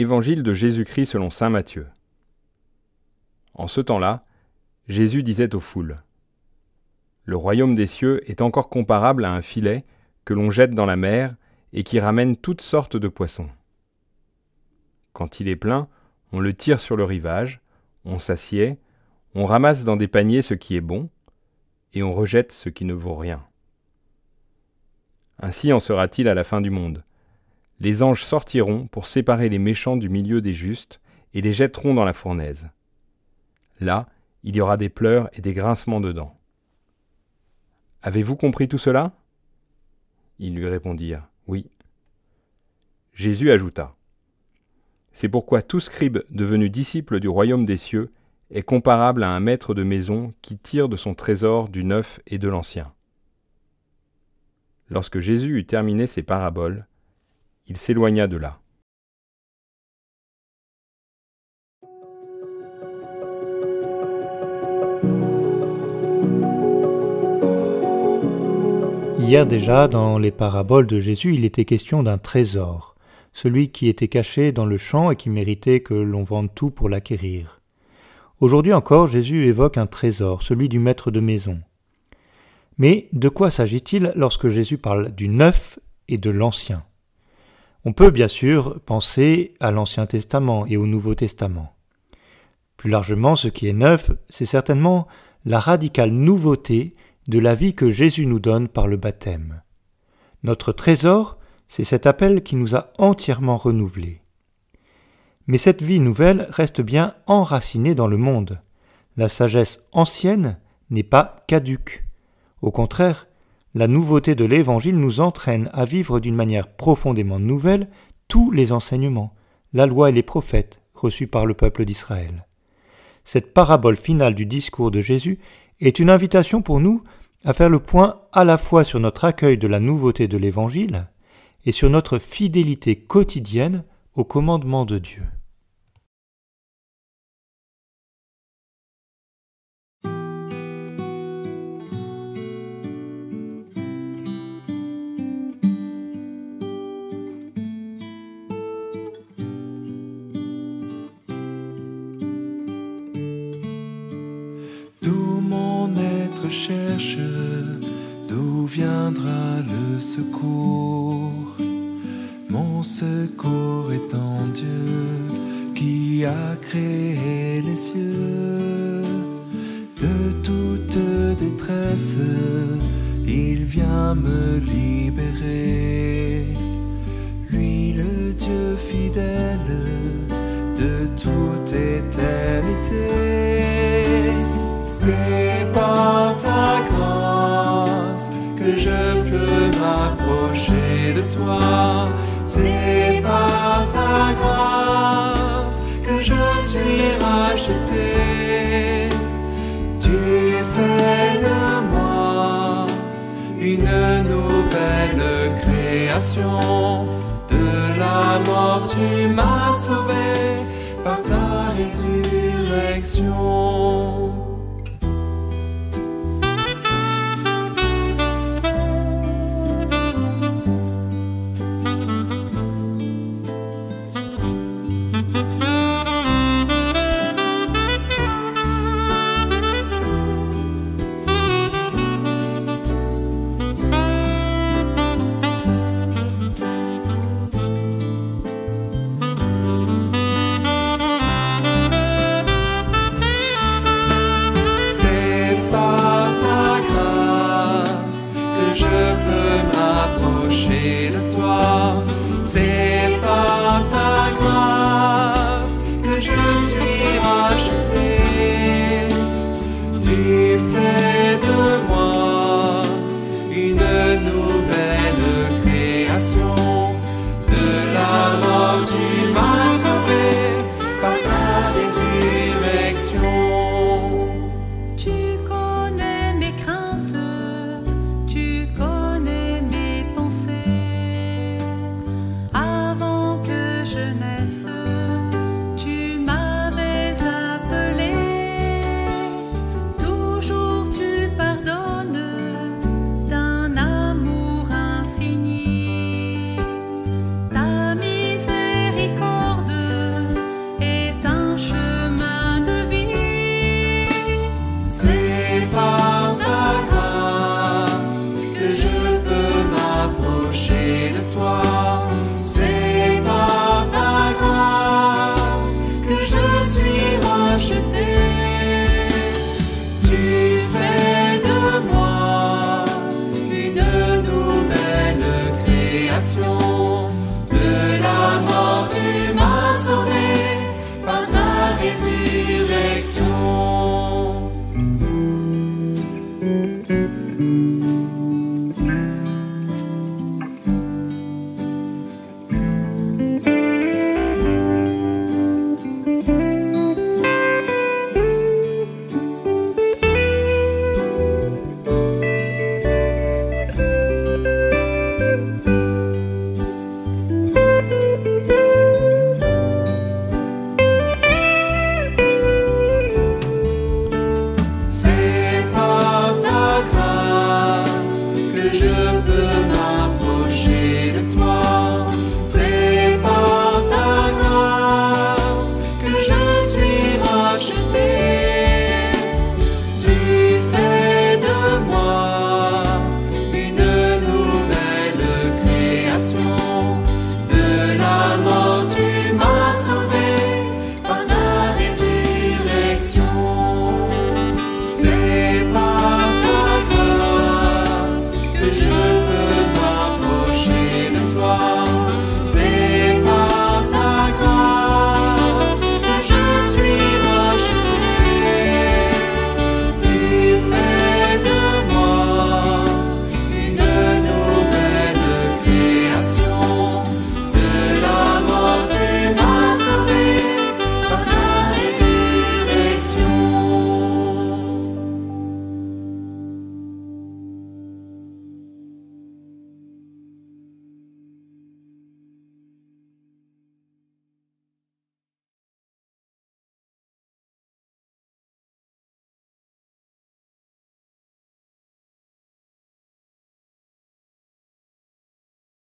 Évangile de Jésus-Christ selon saint Matthieu. En ce temps-là, Jésus disait aux foules : « Le royaume des cieux est encore comparable à un filet que l'on jette dans la mer et qui ramène toutes sortes de poissons. Quand il est plein, on le tire sur le rivage, on s'assied, on ramasse dans des paniers ce qui est bon, et on rejette ce qui ne vaut rien. Ainsi en sera-t-il à la fin du monde. Les anges sortiront pour séparer les méchants du milieu des justes et les jetteront dans la fournaise. Là, il y aura des pleurs et des grincements de dents. Avez-vous compris tout cela ? » Ils lui répondirent : « Oui. » Jésus ajouta : « C'est pourquoi tout scribe devenu disciple du royaume des cieux est comparable à un maître de maison qui tire de son trésor du neuf et de l'ancien. » Lorsque Jésus eut terminé ses paraboles, il s'éloigna de là. Hier déjà, dans les paraboles de Jésus, il était question d'un trésor, celui qui était caché dans le champ et qui méritait que l'on vende tout pour l'acquérir. Aujourd'hui encore, Jésus évoque un trésor, celui du maître de maison. Mais de quoi s'agit-il lorsque Jésus parle du neuf et de l'ancien ? On peut bien sûr penser à l'Ancien Testament et au Nouveau Testament. Plus largement, ce qui est neuf, c'est certainement la radicale nouveauté de la vie que Jésus nous donne par le baptême. Notre trésor, c'est cet appel qui nous a entièrement renouvelés. Mais cette vie nouvelle reste bien enracinée dans le monde. La sagesse ancienne n'est pas caduque. Au contraire, la nouveauté de l'Évangile nous entraîne à vivre d'une manière profondément nouvelle tous les enseignements, la loi et les prophètes reçus par le peuple d'Israël. Cette parabole finale du discours de Jésus est une invitation pour nous à faire le point à la fois sur notre accueil de la nouveauté de l'Évangile et sur notre fidélité quotidienne au commandement de Dieu. Cherche d'où viendra le secours. Mon secours est en Dieu qui a créé les cieux. De toute détresse, il vient me libérer. Lui, le Dieu fidèle de toute éternité. C'est par ta grâce que je peux m'approcher de toi. C'est par ta grâce que je suis racheté. Tu fais de moi une nouvelle création. De la mort tu m'as sauvé par ta résurrection.